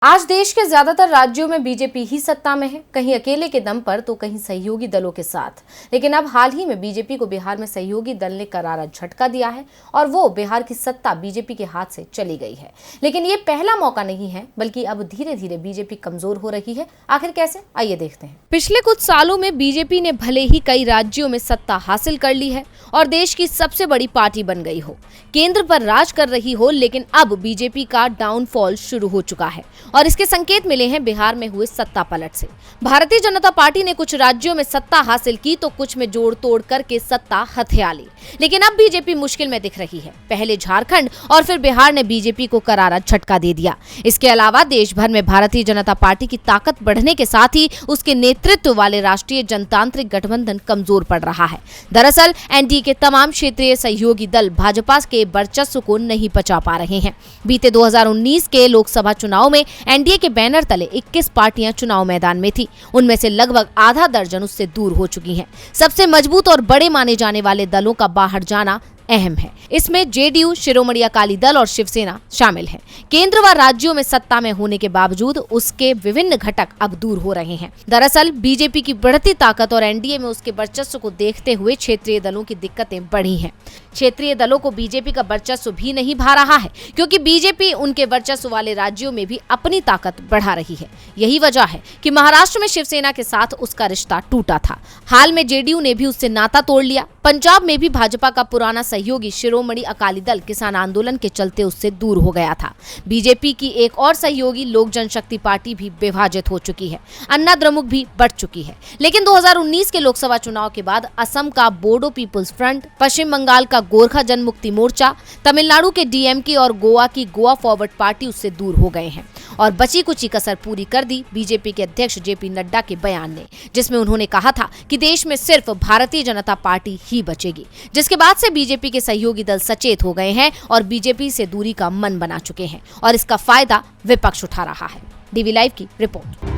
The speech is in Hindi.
आज देश के ज्यादातर राज्यों में बीजेपी ही सत्ता में है, कहीं अकेले के दम पर तो कहीं सहयोगी दलों के साथ। लेकिन अब हाल ही में बीजेपी को बिहार में सहयोगी दल ने करारा झटका दिया है और वो बिहार की सत्ता बीजेपी के हाथ से चली गई है। लेकिन ये पहला मौका नहीं है, बल्कि अब धीरे धीरे बीजेपी कमजोर हो रही है। आखिर कैसे, आइए देखते हैं। पिछले कुछ सालों में बीजेपी ने भले ही कई राज्यों में सत्ता हासिल कर ली है और देश की सबसे बड़ी पार्टी बन गई हो, केंद्र पर राज कर रही हो, लेकिन अब बीजेपी का डाउनफॉल शुरू हो चुका है और इसके संकेत मिले हैं बिहार में हुए सत्ता पलट से। भारतीय जनता पार्टी ने कुछ राज्यों में सत्ता हासिल की तो कुछ में जोड़ तोड़ करके सत्ता हथिया ली, लेकिन अब बीजेपी मुश्किल में दिख रही है। पहले झारखंड और फिर बिहार ने बीजेपी को करारा झटका दे दिया। इसके अलावा देश भर में भारतीय जनता पार्टी की ताकत बढ़ने के साथ ही उसके नेतृत्व वाले राष्ट्रीय जनतांत्रिक गठबंधन कमजोर पड़ रहा है। दरअसल एनडीए के तमाम क्षेत्रीय सहयोगी दल भाजपा के वर्चस्व को नहीं पचा पा रहे हैं। बीते 2019 के लोकसभा चुनाव में एनडीए के बैनर तले 21 पार्टियां चुनाव मैदान में थी। उनमें से लगभग आधा दर्जन उससे दूर हो चुकी हैं। सबसे मजबूत और बड़े माने जाने वाले दलों का बाहर जाना अहम है। इसमें जेडीयू, शिरोमणि अकाली दल और शिवसेना शामिल है। केंद्र व राज्यों में सत्ता में होने के बावजूद उसके विभिन्न घटक अब दूर हो रहे हैं। दरअसल बीजेपी की बढ़ती ताकत और एनडीए में उसके वर्चस्व को देखते हुए क्षेत्रीय दलों की दिक्कतें बढ़ी हैं। क्षेत्रीय दलों को बीजेपी का वर्चस्व भी नहीं भा रहा है, क्योंकि बीजेपी उनके वर्चस्व वाले राज्यों में भी अपनी ताकत बढ़ा रही है। यही वजह है कि महाराष्ट्र में शिवसेना के साथ उसका रिश्ता टूटा था। हाल में जेडीयू ने भी उससे नाता तोड़ लिया। पंजाब में भी भाजपा का पुराना सहयोगी शिरोमणि अकाली दल किसान आंदोलन के चलते उससे दूर हो गया था। बीजेपी की एक और सहयोगी लोक जनशक्ति पार्टी भी विभाजित हो चुकी है। अन्ना द्रमुक भी बढ़ चुकी है। लेकिन 2019 के लोकसभा चुनाव के बाद असम का बोडो पीपुल्स फ्रंट, पश्चिम बंगाल का गोरखा जनमुक्ति मोर्चा, तमिलनाडु के डीएमके और गोवा की गोवा फॉरवर्ड पार्टी उससे दूर हो गए हैं। और बची कुची कसर पूरी कर दी बीजेपी के अध्यक्ष जेपी नड्डा के बयान ने, जिसमें उन्होंने कहा था कि देश में सिर्फ भारतीय जनता पार्टी ही बचेगी। जिसके बाद से बीजेपी के सहयोगी दल सचेत हो गए हैं और बीजेपी से दूरी का मन बना चुके हैं और इसका फायदा विपक्ष उठा रहा है। डीवी लाइव की रिपोर्ट।